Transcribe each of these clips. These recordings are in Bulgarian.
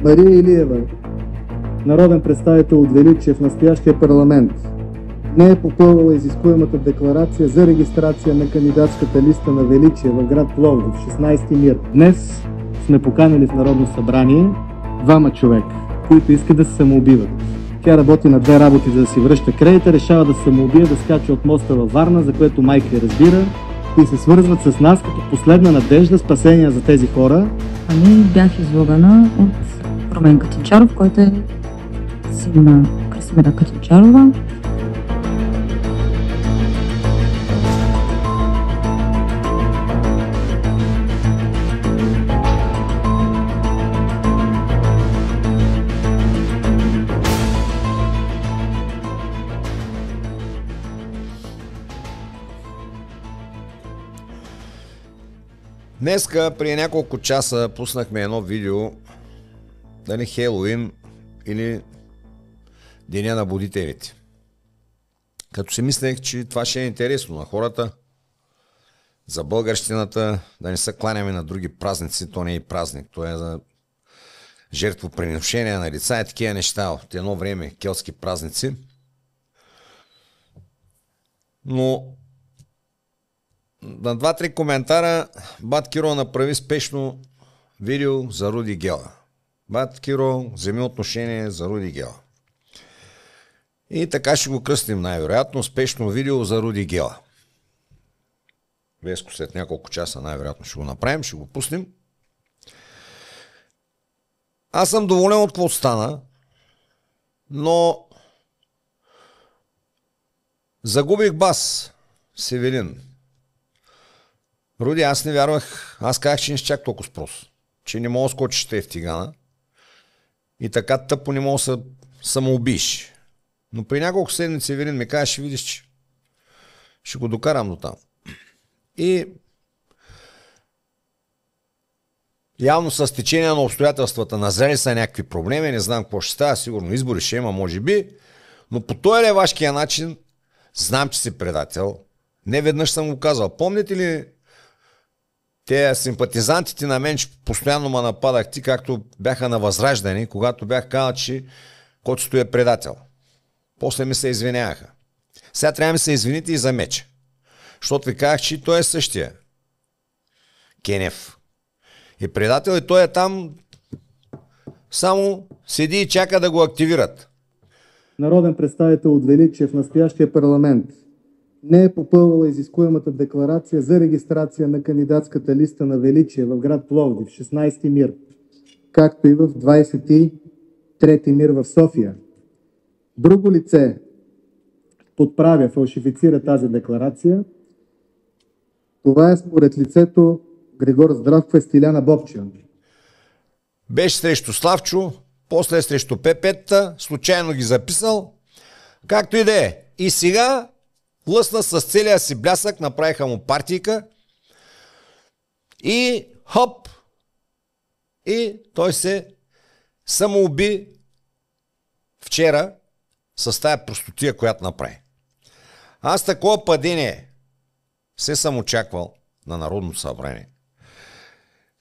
Мария Илиева, народен представител от Величие в настоящия парламент, не е попълвала изискуемата декларация за регистрация на кандидатската листа на Величие в град Пловдив, 16 МИР. Днес сме поканили в Народно събрание двама човека, които искат да се самоубиват. Тя работи на две работи, за да си връща кредита, решава да се самоубие, да скача от моста във Варна, за което майка разбира, и се свързват с нас като последна надежда, спасение за тези хора. Ами бях излъгана от Румен Катинчаров, който е син на Красимира Катинчарова. Днеска, при няколко часа, пуснахме едно видео, дали Хелоуин или Деня на будителите. Като си мислех, че това ще е интересно на хората, за българщината, да не се кланяме на други празници, то не е и празник, то е за жертвоприношение на лица и такива неща от едно време, келтски празници. Но на 2-3 коментара Бат Киро направи спешно видео за Руди Гела. Бат Киро вземи отношение за Руди Гела. И така ще го кръстим най-вероятно. Спешно видео за Руди Гела. Веско след няколко часа най-вероятно ще го направим, ще го пуснем. Аз съм доволен от какво стана, но загубих бас, Севелин. Руди, аз не вярвах, аз казах, че не ще чак толкова спрос, че не мога да скочиш те в тигана и така тъпо не мога да се самоубиш. Но при няколко седмици Севелин ми каза, ще видиш, че ще го докарам до там. И явно с течение на обстоятелствата назрели са някакви проблеми, не знам какво ще става, сигурно избори ще има, може би, но по този левашкия начин знам, че си предател. Не веднъж съм го казал. Помните ли те симпатизантите на мен, че постоянно ме нападахте, както бяха на Възраждане, когато бях казал, че Коцето е предател. После ми се извиняваха. Сега трябва да ми се извините и за Меча. Защото ви казах, че той е същия. Кенев. И предател, и той е там, само седи и чака да го активират. Народен представител от Величие в настоящия парламент не е попълвала изискуемата декларация за регистрация на кандидатската листа на Величие в град Пловдив, 16 МИР, както и в 23 МИР в София. Друго лице подправя, фалшифицира тази декларация. Това е според лицето Григор Здравков и Стиляна Бобчева. Беше срещу Славчо, после срещу ПП-та, случайно ги записал, както и да е. И сега лъсна с целия си блясък, направиха му партийка и хоп, и той се самоуби вчера с тая простотия, която направи. Аз такова падение се съм очаквал на Народно събрание.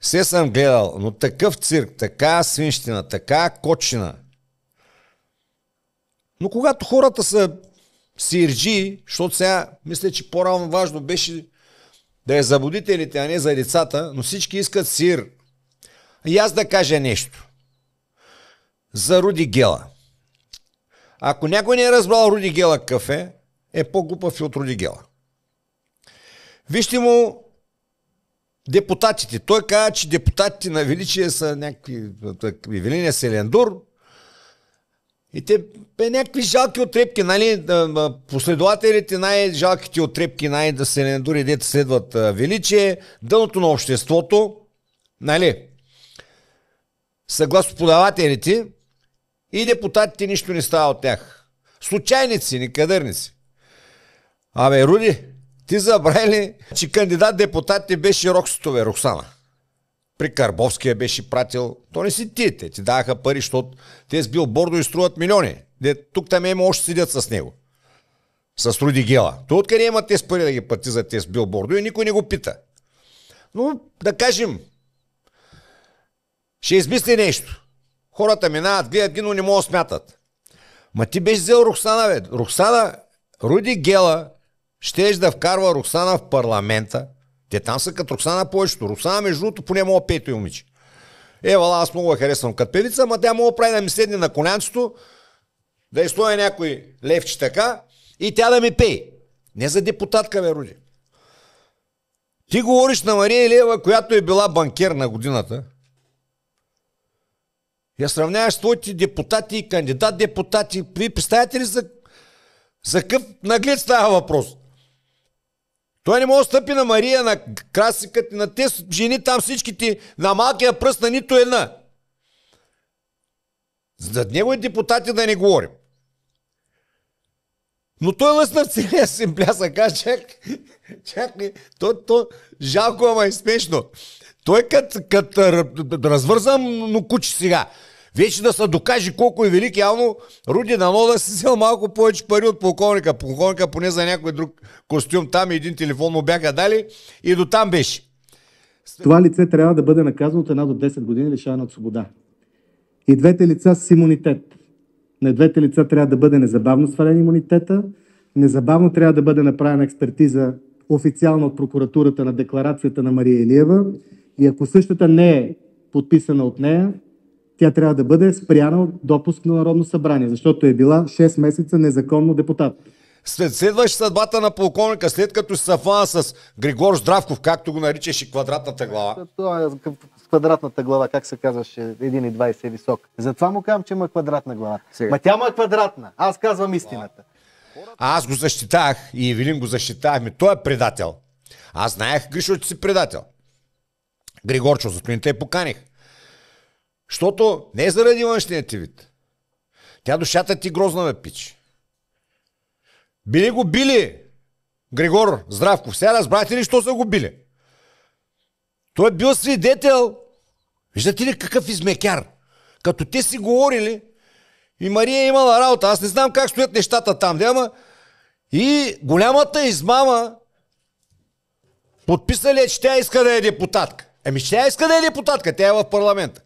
Се съм гледал, но такъв цирк, така свинщина, така кочина. Но когато хората са сирджи, защото сега мисля, че по-рано важно беше да е за будителите, а не за децата, но всички искат сир. И аз да кажа нещо за Руди Гела. Ако някой не е разбрал Руди Гела какъв е по-глупав и от Руди Гела. Вижте му депутатите. Той каза, че депутатите на Величие са някакви Велиния Селендур и те някакви жалки отрепки, нали, последователите най-жалките отрепки, да Селендури, дете следват Величие, дъното на обществото, нали, съгласно подавателите и депутатите нищо не става от тях. Случайници, некадърници. Абе, Руди, ти забравили, че кандидат депутатите беше Роксана. При Карбовския беше пратил, то не си ти даваха пари, защото те с билбордо и струват милиони. Тук там има още седят с него. С Руди Гела. То откъде има тези пари да ги плати за тези билбордо и никой не го пита. Но да кажем, ще измисли нещо. Хората минават, гледат ги, но не могат да смятат. Ма ти беше взел Роксана, бе. Роксана, Руди Гела щеш да вкарва Роксана в парламента. Те там са като Роксана повечето. Роксана, между другото, поне мога пето и момиче. Вала, аз много я харесвам като певица, ма тя мога да прави да ми седне на колянцето, да изстоя някой левче така и тя да ми пее. Не за депутатка, бе, Руди. Ти говориш на Мария Илиева, която е била банкер на годината. Я сравняваш с твоите депутати и кандидат депутати. Вие представяте ли за какъв наглед става въпрос? Той не може да стъпи на Мария, на Красикът, на тези жени там всичките, на малкия пръст на нито една. За негови депутати да не говорим. Но той лъсна в целия си блясък. Чакай, то жалко, ама е смешно. Той като развързам, но кучи сега. Вече да се докаже колко е велик, явно Руди дано да си взел малко повече пари от полковника. Полковника поне за някой друг костюм там и един телефон му бяха дали и до там беше. Това лице трябва да бъде наказано от 1 до 10 години лишаване от свобода. И двете лица с имунитет. На двете лица трябва да бъде незабавно свален имунитета, незабавно трябва да бъде направена експертиза официално от прокуратурата на декларацията на Мария Илиева и ако същата не е подписана от нея, тя трябва да бъде спряна от допуск на Народно събрание, защото е била 6 месеца незаконно депутат. Следваш съдбата на полковника, след като се съфана с Григор Здравков, както го наричаше квадратната глава. Това е с квадратната глава, как се казваше, 1,20 е висок. Затова му казвам, че има квадратна глава. Ма тя му е квадратна. Аз казвам истината. Аз го защитах и Евелин го защитахме. Той е предател. Аз знаех, Гришо, че си предател. Григорчо, зато не те поканих. Защото не е заради външния ти вид. Тя душата ти грозна, бе, пич. Били го били Григор Здравков. Сега разбрахте ли, що са го били? Той е бил свидетел. Виждате ли какъв измекяр? Като те си говорили и Мария е имала работа. Аз не знам как стоят нещата там. Дема. И голямата измама подписали е, че тя иска да е депутатка. Еми, че тя иска да е депутатка. Тя е в парламента.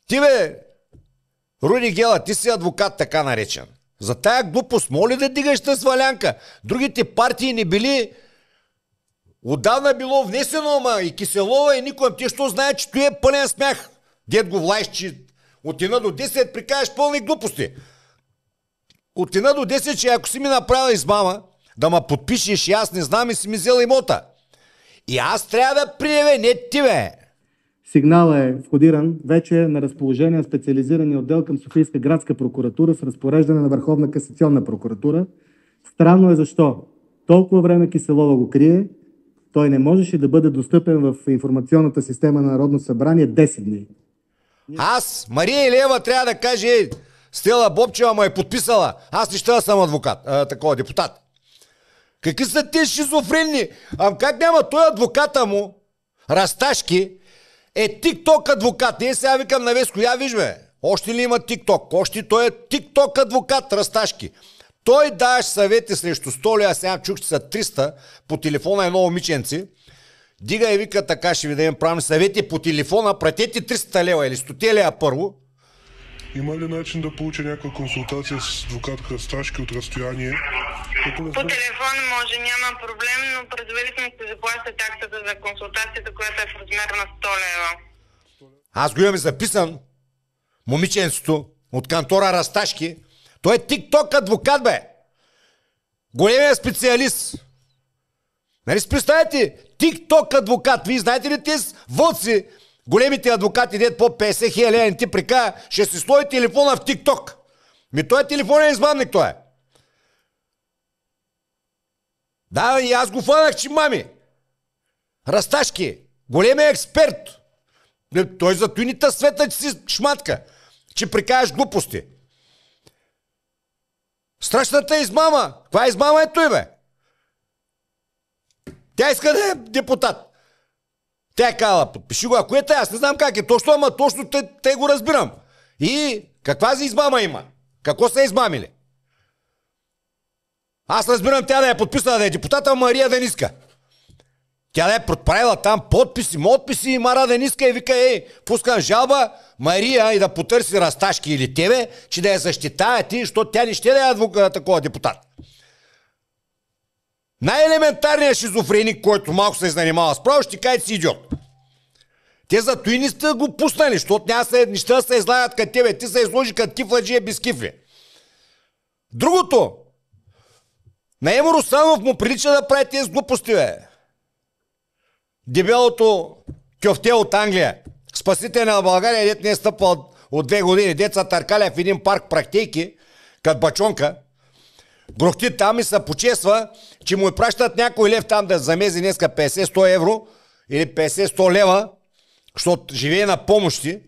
Ти, бе, Руди Гела, ти си адвокат, така наречен. За тая глупост, моли да дигаш тази свалянка. Другите партии не били... Отдавна било внесено, ама и Киселова, и никой. Ти що знае, че той е пълен смях. Дед го влаеш, че от 1 до 10 прикажеш пълни глупости. От 1 до 10, че ако си ми направил измама, да ме подпишеш и аз не знам и си ми взел имота. И аз трябва да приеме, не ти, бе. Сигналът е входиран вече на разположение на специализирания отдел към Софийска градска прокуратура с разпореждане на Върховна касационна прокуратура. Странно е защо. Толкова време Киселова го крие, той не можеше да бъде достъпен в информационната система на Народно събрание 10 дни. Аз, Мария Илиева, трябва да каже, Стела Бобчева ме е подписала. Аз не ще да съм адвокат, такова депутат. Какви са тези шизофренни? Как няма той адвоката му, Расташки, е тикток адвокат. Не сега викам на Веско, я виж, бе, още ли има тикток? Още той е тикток адвокат, Расташки. Той даваш съвети срещу 100 лева, сега чух, че са 300 по телефона едно момиченци. Дига и вика, така ще ви да им правим съвети по телефона, пратете 300 лева или 100 лева първо. Има ли начин да получа някаква консултация с адвокат Расташки от разстояние? По телефон може, няма проблем, но предварително се заплаща таксата за консултацията, която е в размер на 100 лева. Аз го имам записан. Момиченцето от кантора Расташки. Той е тикток адвокат, бе. Големия специалист. Нали си представете? Тикток адвокат. Вие знаете ли тези вълци, големите адвокати, дед по 50 хиляди, не ти прикая, ще си слои телефона в тикток. Той е телефонен измамник, той е. Да, и аз го фанах, че мами. Расташки. Големия експерт. Той за туините света, че си шматка. Че прикаяш глупости. Страшната измама. Каква измама е той, бе? Тя иска да е депутат. Тя е казала, подпиши го, ако е тя, аз не знам как е точно, ама точно те го разбирам. И каква за измама има? Какво са измамили? Аз разбирам тя да е подписана да е депутата, а Мария да не иска. Тя да е подправила там подписи, и Мара да не иска и вика, пускам жалба Мария и да потърси Расташки или тебе, че да я защитава ти, защото тя не ще да е такова депутат. Най-елементарният шизофреник, който малко се е занимава с право, ще каже си идиот. Те за той не сте го пуснали, защото неща се излагат към тебе. Ти се изложи като кифладжия без кифли. Другото. На Емо Русанов му прилича да прави тези глупости, бе. Дебелото кьофте от Англия. Спасител на България, дет не е стъпвал от 2 години. Деца търкаля в един парк практики, като бачонка. Грохти там и се почесва, че му пращат някой лев там да замези днеска 50-100 евро или 50-100 лева, защото живее на помощи.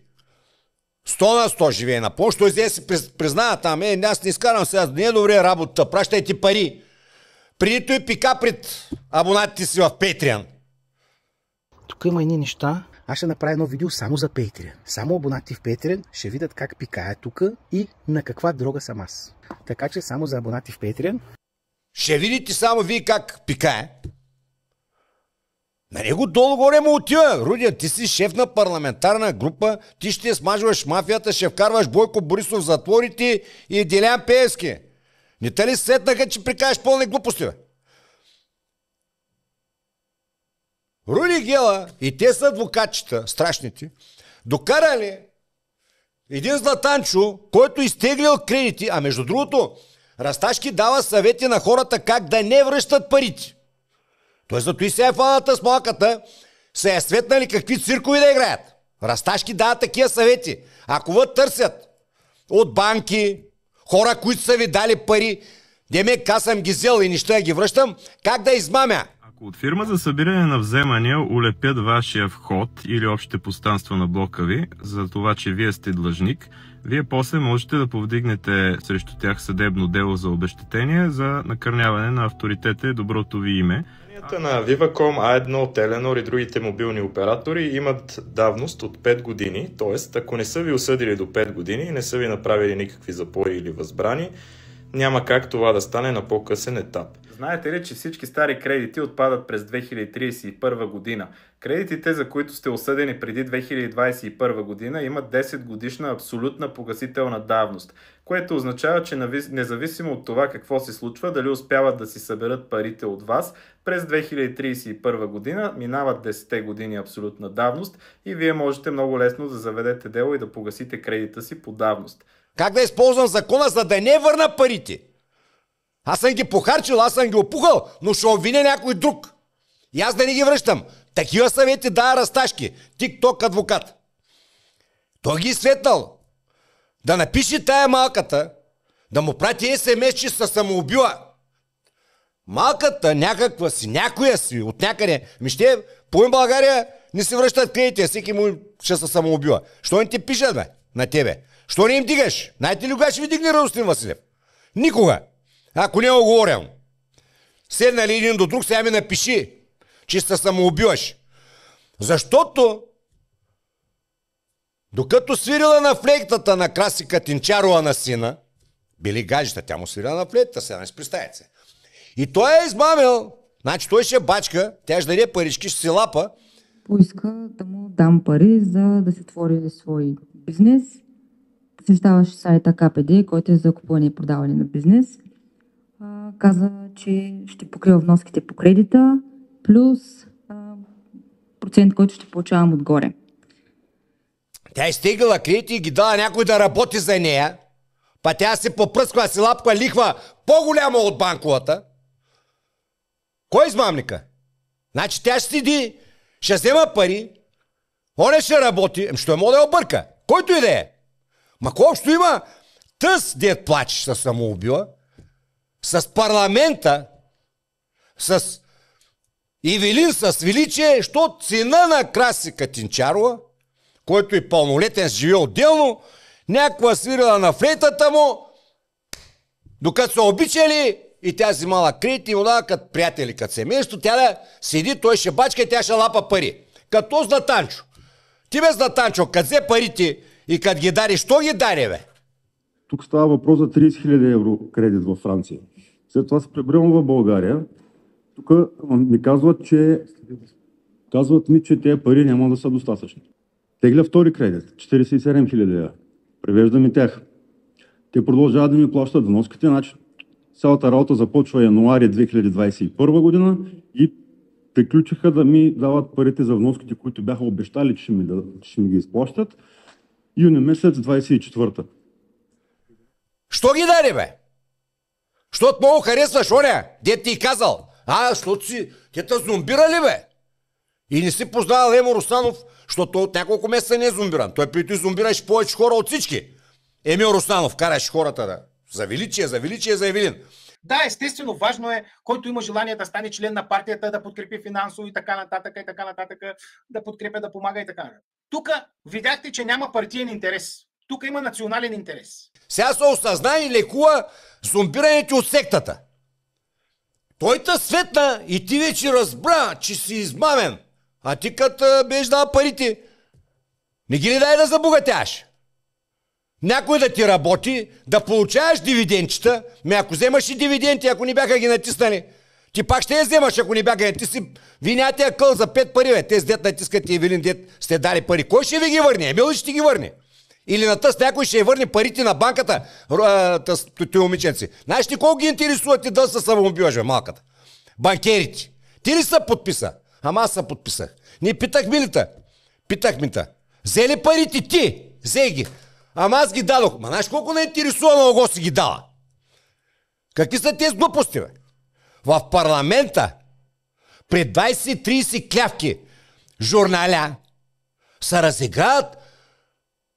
100 на 100 живее на помощ. Той взе си признава там, аз не изкарам сега, не е добре работа, пращайте пари. Преди той пика пред абонатите си в Patreon. Тук има едни неща. Аз ще направя едно видео само за Patreon. Само абонати в Patreon ще видят как пикая тук и на каква дрога съм аз. Така че само за абонати в Patreon. Ще видите само вие как пикае. На него долу-горе му отива. Рудия, ти си шеф на парламентарна група, ти ще смажваш мафията, ще вкарваш Бойко Борисов в затворите и Делян Пеевски. Не те ли сетнаха, че прикажеш пълни глупости, бе? Руди Гела и те са адвокатчета, страшните, докарали един Златанчо, който изтеглил кредити, а между другото, Расташки дава съвети на хората как да не връщат парите. Той зато и се е фаната с малката, се е светнали какви циркови да играят. Расташки дава такива съвети. Ако ви търсят от банки, хора, които са ви дали пари, демек аз съм ги взел и нищо я ги връщам, как да измамя? Ако от фирма за събиране на вземания улепят вашия вход или общите пространства на блока ви, за това, че вие сте длъжник, вие после можете да повдигнете срещу тях съдебно дело за обезщетение за накърняване на авторитета и доброто ви име. На Viva.com, A1, Telenor и другите мобилни оператори имат давност от 5 години, т.е. ако не са ви осъдили до 5 години и не са ви направили никакви запори или възбрани, няма как това да стане на по-късен етап. Знаете ли, че всички стари кредити отпадат през 2031 година? Кредитите, за които сте осъдени преди 2021 година, имат 10 годишна абсолютна погасителна давност, което означава, че независимо от това какво се случва, дали успяват да си съберат парите от вас, през 2031 година минават 10 години абсолютна давност и вие можете много лесно да заведете дело и да погасите кредита си по давност. Как да използвам закона, за да не върна парите? Аз съм ги похарчил, аз съм ги опухал, но ще обвиня някой друг. И аз да не ги връщам. Такива съвети дава Расташки, тик-ток адвокат. Той ги светнал. Да напише тая малката, да му прати СМС, че се самоубила. Малката някаква си, някоя си, от някъде. Ще по България не си връщат кредити, всеки му ще се самоубила. Що не ти пишат, бе, на тебе? Що не им дигаш? Знаете ли кога ще ви дигне Радостин Василев? Никога. Ако не е оговорен. Седнали един до друг, сега ми напиши, че се самоубиваш. Защото докато свирила на флейтата на Краси Катинчарова на сина, били гаджета, тя му свирила на флейтата, сега не си представете се. И той е измамил. Значи той ще бачка, тя ще даде парички, ще си лапа. Поиска да му дам пари, за да се твори свой бизнес. Посещаваше сайта КПД, който е за купуване и продаване на бизнес. Каза, че ще покрива вноските по кредита, плюс процент, който ще получавам отгоре. Тя е стегала кредити и ги дала някой да работи за нея, па тя се попръсква, си лапка лихва по-голяма от банковата. Кой измамника? Значи тя ще седи, ще взема пари, оне ще работи, що е мога да я обърка? Който и да е. Ма кой общо има тъс, дед плачеш, се самоубила, с парламента, с Ивелин, с величие, защото сина на Краси Катинчарова, който е пълнолетен, живее отделно, някаква свирила на флейтата му, докато са обичали и тя взимала кредит и му дава като приятели, като семейство, тя да седи, той ще бачка и тя ще лапа пари. Като Златанчо. Ти бе Златанчо, като взе парите и като ги дари, що ги дари, бе? Тук става въпрос за 30 000 евро кредит във Франция. След това се прибирам в България. Тук ми казват, че Казват ми, че тези пари няма да са достатъчни. Тегля втори кредит, 47 хиляди лева. Превеждам и тях. Те продължават да ми плащат вноските, значи цялата работа започва януари 2021 година и приключиха да ми дават парите за вноските, които бяха обещали, че ще ми ги изплащат. Юни месец 24-та. Що ги даде, бе? Защото много харесваш, оня, дет ти казал. Защото си, те те зомбирали, бе. И не си познавал Емо Русланов, защото от няколко месеца не е зомбиран. Той преди зомбираше повече хора от всички. Емил Русланов караше хората да за величие, за Евелин. Да, естествено, важно е, който има желание да стане член на партията, да подкрепи финансово и така нататък, да подкрепя, да помага и така нататък. Тук видяхте, че няма партиен интерес. Тук има национален интерес. Сега се осъзна и лекува зомбираните от сектата. Той те светна и ти вече разбра, че си измамен. А ти като беш дал парите, не ги ли дай да забогатяш? Някой да ти работи, да получаваш дивиденчета, ако вземаш и дивиденти, ако не бяха ги натиснали, ти пак ще я вземаш, ако не бяха натисни. Ви нямате акъл за 5 пари, бе. Те с дет натискат и Евелин дет сте дали пари. Кой ще ви ги върне? Емил ли ще ги върне? Или на тъс някой ще върне парите на банката, ти момиченци. Знаеш ли колко ги интересуват и да се самоубиваш, бе, малката? Банкерите. Ти ли са подписа? Ама аз се подписах. Ние питахме ли те? Питахме те. Взели парите ти? Взей ги. Ама аз ги дадох. Ма знаеш колко не интересува много го си ги дала? Какви са тези глупости, бе? В парламента пред 20-30 клявки журналя се разиграват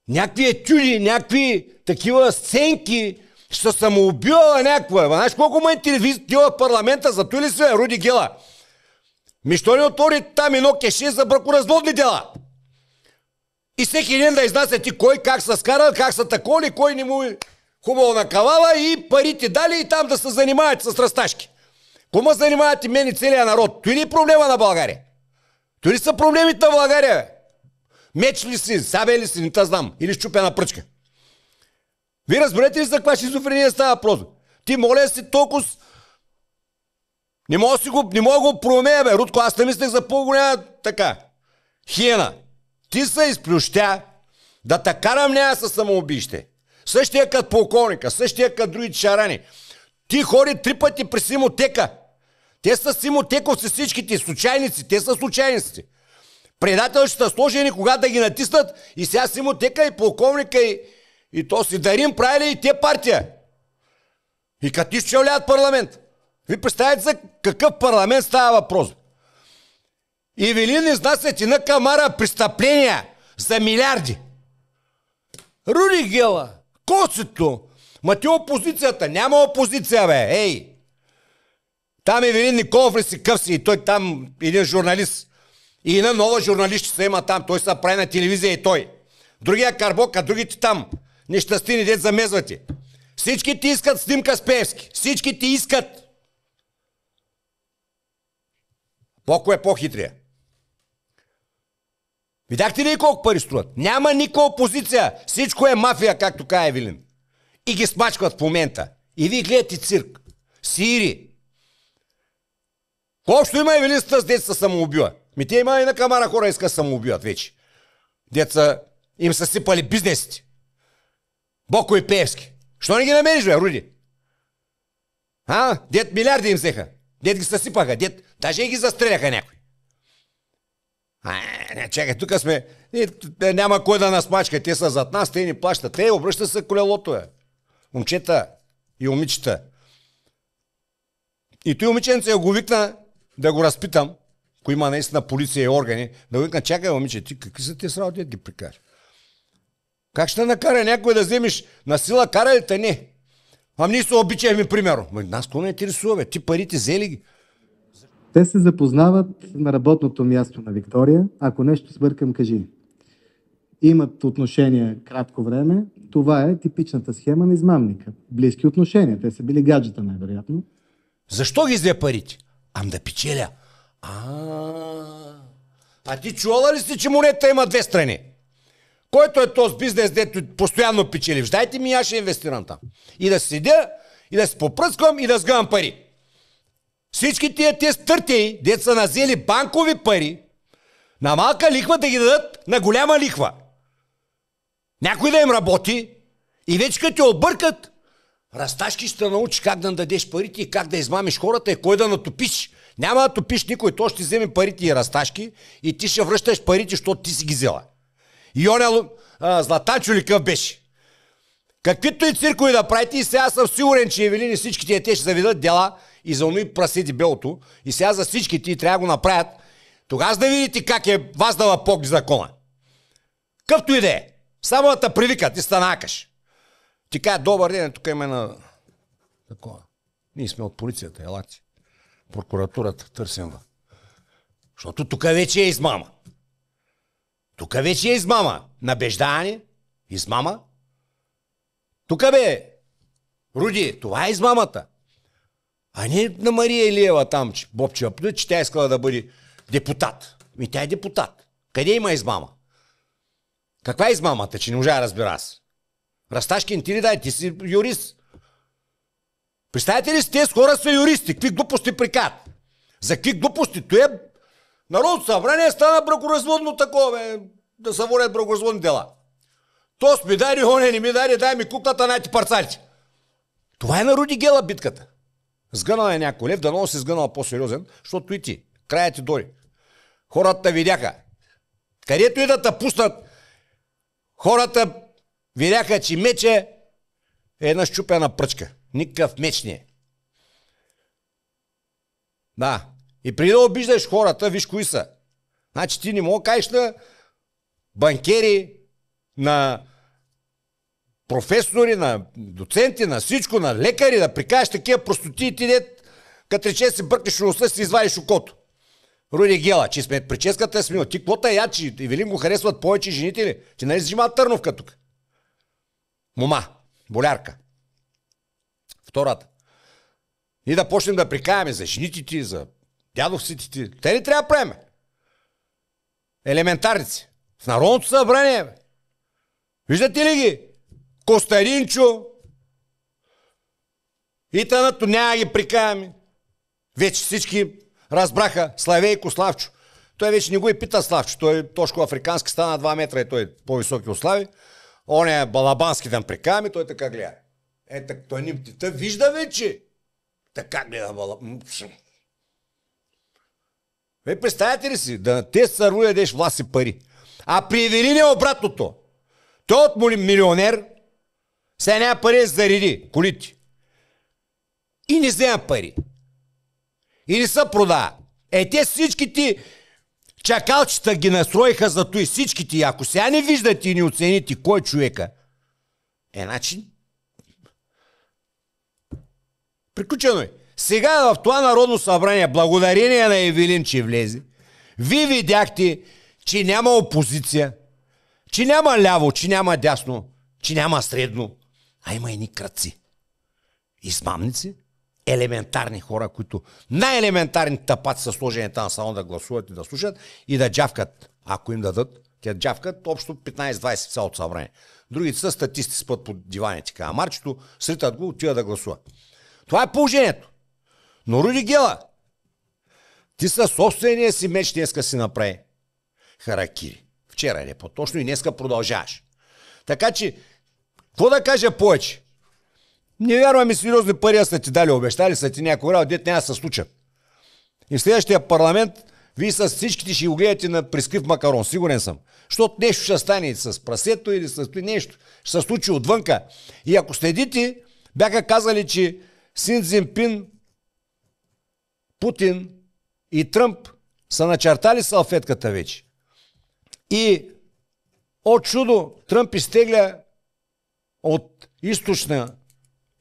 някакви етюди, някакви такива сценки, ще се самоубивала някаква. Знаеш колко ме интересува в парламента, за той ли си, Руди Гела? Що не отвори там едно кеше за бракоразводни дела? И всеки ден да изнася ти кой как се скарал, как са таколи, кой не му хубаво накавала и парите дали и там да се занимават с разташки. Кома занимават и мен и целия народ? Той ли е проблема на България? Той ли са проблемите на България, бе? Меч ли си, сабе ли си, не те знам. Или щупена пръчка. Вие разберете ли за каква шизофрения става въпрос? Ти моля си толкова... Не мога да го проумея, бе, Рудко, аз не мислех за по-голяма така. Хиена. Ти се изплющя да те карам няма със самоубище. Същия като полковника, същия като другите шарани. Ти ходи 3 пъти при Симотека. Те са Симотековци всичките, случайници, те са случайници. Предателщата сложени, когато да ги натиснат и сега Симотека и полковника и то си Дарим правили и те партия. И като ти изчавляват парламент. Ви представете за какъв парламент става въпрос. Евелин изнасят и на камара престъпления за милиарди. Руди Гела, коцето, ма ти опозицията, няма опозиция, бе, ей. Там Евелин Николов ли си къв си и той там един журналист. И една нова журналист ще се има там, той се прави на телевизия и той. Другия Карбок, а другите там. Нещастини, дет замезвате. Всички ти искат снимка с Пеевски. Всички ти искат. Поко е по-хитрия. Видяхте ли колко пари струват? Няма никаква опозиция. Всичко е мафия, както каза Евелин. И ги смачкват в момента. И вие гледате цирк. Сири. Колко има Евелин с тази деца самоубива? Ми те има и на камара хора иска да самоубиват вече. Деца им са сипали бизнесите. Боко и Пеевски. Що не ги намериш, бе, Руди? Дет милиарди им взеха. Дет ги съсипаха. Дет даже и ги застреляха някой. Не, чакай, тук сме... Няма кой да нас мачка. Те са зад нас, те ни плащат. Те обръщат се колелото, бе. Момчета и момичета. И той момиченце го викна да го разпитам, ако има наистина полиция и органи, да го викна, чакай, момиче, ти какви са тези работи да ги прикажеш? Как ще накара някой да вземеш на сила, кара ли те? Не. Ние се обичахме, примерно. Нас какво не интересува, бе? Ти парите взели ги. Те се запознават на работното място на Виктория. Ако нещо сбъркам, кажи. Имат отношения кратко време. Това е типичната схема на измамника. Близки отношения. Те са били гаджета, най-вероятно. Защо ги взе парите? Да печеля. А ти чувала ли си, че монета има 2 страни? Който е този бизнес, дето постоянно печели? Дайте ми, аз ще инвестирам там. И да седя, и да се попръсквам, и да сгъвам пари. Всички тия стъртеи, дето са назели банкови пари, На малка лихва да ги дадат на голяма лихва. Някой да им работи и вече като те объркат, Расташки ще научи как да дадеш парите и как да измамиш хората и кой да натопиш. Няма да топиш никой, то ще вземе парите и Расташки и ти ще връщаш парите, защото ти си ги взела. И оня Златанчо ли къв беше? Каквито и циркови да правите, и сега съм сигурен, че Евелин и всичките те ще заведат дела и за онои праседи белото, и сега за всичките и трябва да го направят, тогава да видите как е ваздала пог закона. Къвто и да е. Само да те привикат и станакаш. Ти кажа, добър ден, тук има на такова. Ние сме от полицията, елати. Прокуратурата, търсим ва. Защото тук вече е измама. Тук вече е измама. Набеждаване, измама. Тук бе, Руди, това е измамата. А не на Мария Илиева там, Бобчева, че тя искала да бъде депутат. Ми тя е депутат. Къде има измама? Каква е измамата, че не можа да разбира аз? Расташки, ти ли дай, ти си юрист. Представете ли си, тези хора са юристи, какви глупости прикат? За какви глупости? Той е Народното събрание стана бракоразводно такова, бе, да се водят бракоразводни дела. То ми дай, оне не ми дай ми куклата, най-ти парцалите. Това е на Руди Гела битката. Сгънал е някой лев, дано си сгънал по-сериозен, защото и ти. Краят ти дори. Хората видяха. Където и да те пуснат, хората видяха, че мече е една щупена пръчка. Никакъв меч не е. Да. И преди да обиждаш хората, виж кои са. Значи ти не мога да кажеш на банкери, на професори, на доценти, на всичко, на лекари, да прикажеш такива простоти и ти дет, като рече си бъркнеш носа, си извадиш окото. Руди Гела, че сме прическата смила. Ти каквото е яд, че Евелин го харесват повече жените ли? Ти нали си взима Търновка тук? Мома, болярка. Втората. И да почнем да прикаяме за жените ти, за дядовците ти. Те не трябва да правим. Елементарници. В Народното събрание. Виждате ли ги? Костадинчо. И тънато няма ги прикаяме. Вече всички разбраха Славейко Славчо. Той вече не го и пита Славчо. Той тошко африкански стана 2 метра и той е по-високи от Слави. Он е балабански да прикаяме, той така гледа. Той не вижда вече. Така гледа балабански. Вие представяте ли си, да те съруя дадеш власт и пари. А при Евелин е обратното. Той от милионер сега няма пари да зареди колите. И не взема пари. И не се продава. Те всички ти чакалчета ги настроиха за той. Всички ти, ако сега не виждате и не оцените кой е човека, значи приключено е. Сега в това Народно събрание, благодарение на Евелин, че влезе, вие видяхте, че няма опозиция, че няма ляво, че няма дясно, че няма средно, а има едни крадци. Измамници, елементарни хора, които най-елементарните тапаци са сложени там само да гласуват и да слушат и да джавкат, ако им дадат. Те джавкат общо 15-20 в цялото събрание. Другите са статисти, спът под диваните. Така, Марчето сритат го, отива да гласува. Това е положението. Но Руди Гела, ти със собствения си меч днеска си направи харакири. Вчера е по-точно и днеска продължаваш. Така че, какво да кажа повече? Не вярваме сериозни пари, са ти дали, обещали са ти някой работа, дет няма да се случат. И в следващия парламент вие с всичките ще го гледате на прескрив макарон, сигурен съм. Защото нещо ще стане с прасето или с нещо. Ще се случи отвънка. И ако следите, бяха казали, че Си Цзинпин, Путин и Тръмп са начертали салфетката вече. И от чудо Тръмп изтегля от източна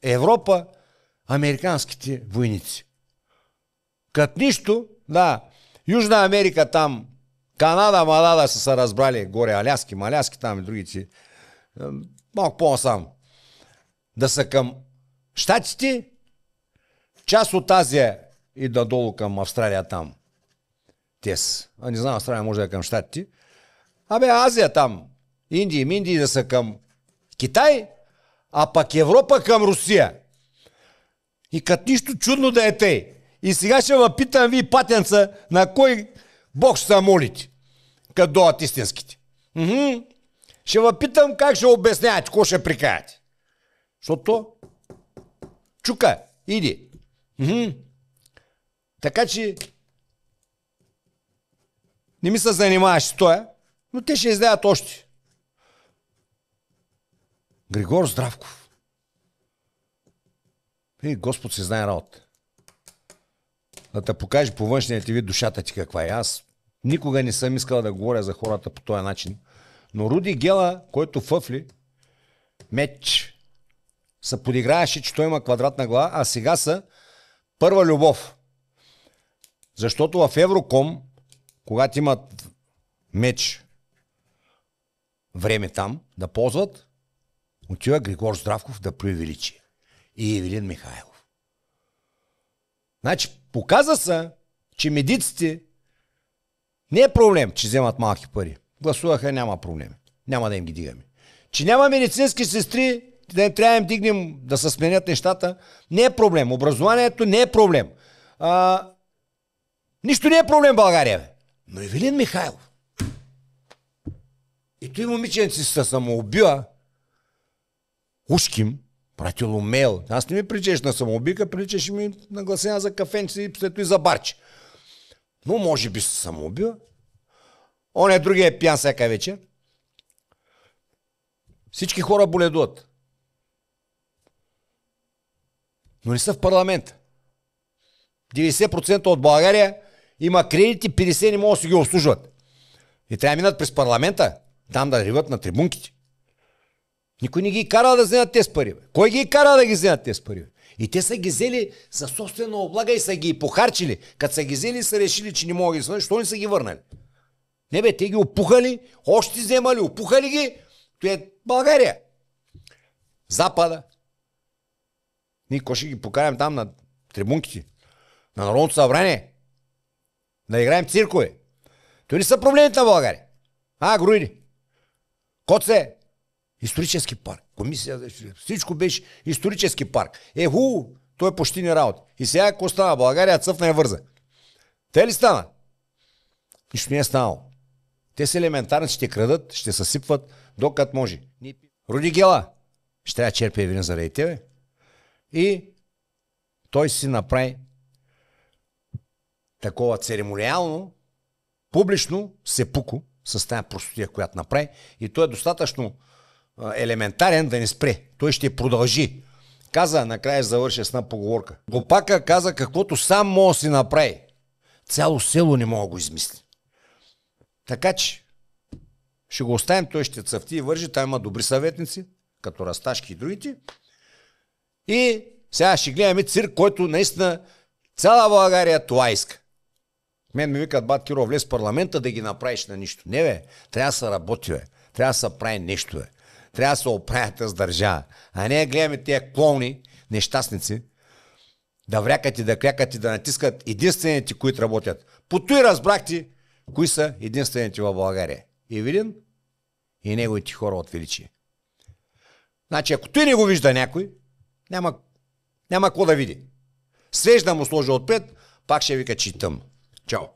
Европа американските войници. Като нищо, да, Южна Америка там, Канада, Малада са се разбрали горе, Аляски, Маляски там и другите, малко по-насам, да са към Щатите, част от Азия и надолу към Австралия там. Не знам, Австралия може да е към Щатите. Азия там, Индии да са към Китай, а пък Европа към Русия. И като нищо чудно да е тъй. И сега ще въпитам ви, патенца, на кой Бог ще се молите. като дойдат истинските. Ще ви питам как ще обяснявате, какво ще прикаяте. Защото чука, иди. Така че не ми се занимаваш с това, но те ще излеят още. Григор Здравков. Господ се знае работа. Да те покаже по външния ти вид душата ти каква е. Аз никога не съм искал да говоря за хората по този начин. Но Руди Гела, който фъфли, меч, се подиграваше, че той има квадратна глава, а сега са първа любов. Защото в Евроком, когато имат меч време там да ползват, отива Григор Здравков да преувеличи. И Ивелин Михайлов. Значи, показа се, че медиците не е проблем, че вземат малки пари. Гласуваха, няма проблем. Няма да им ги дигаме. Че няма медицински сестри, да не трябва да им дигнем да се сменят нещата, не е проблем. Образованието не е проблем. Нищо не е проблем в България. Бе. Но Ивелин Михайлов. И той момиченци се самоубива. Ушким, пратило мейл. Аз не ми приличаш на самоубийка, приличаш ми на гласена за кафенци и след това и за барче. Но може би се самоубива. Он е другия е пиян всяка вечер. Всички хора боледуват. Но не са в парламента. 90% от България има кредити, 50% не могат да си ги обслужват. И трябва да минат през парламента, там да риват на трибунките. Никой не ги кара да вземат тези пари. Бе. Кой ги кара да ги вземат тези пари? Бе? И те са ги взели за собствена облага и са ги похарчили. Като са ги взели, са решили, че не могат да ги свършат. Защо не са ги върнали? Не бе, те ги опухали, още вземали, опухали ги. Това е България. Запада. Ние кой ще ги покарам там на трибунките? На Народното събрание? Да играем циркове? Това не са проблемите на България. Груиди. Коце. Исторически парк. Комисия за всичко беше исторически парк. Той е почти не работа. И сега ако стана България, цъфна я върза. Те ли стана? Нищо не е станало. Те са елементарни, ще крадат, ще съсипват, докато може. Руди Гела ще трябва да черпи вина заради тебе. И той си направи такова церемониално, публично сепуко с тази простотия, която направи. И той е достатъчно елементарен да не спре. Той ще продължи. Каза, накрая завърши с една поговорка. Глупака каза, каквото сам може да си направи. Цяло село не мога да го измисли. Така че ще го оставим, той ще цъфти и вържи. Там има добри съветници, като Расташки и другите. И сега ще гледаме цирк, който наистина цяла България това иска. Мен ми викат, бат Киро, влез в парламента да ги направиш на нищо. Не бе, трябва да се работи, бе. Трябва да се прави нещо, бе. Трябва да се оправят с държава. А не гледаме тия клоуни, нещастници, да врякат и да крякат и да натискат единствените, които работят. По той разбрахте, кои са единствените в България. Ивелин и неговите хора от величие. Значи, ако той не го вижда някой, няма какво да види. Свежда му сложи отпред, пак ще вика, че тъмно. Чао!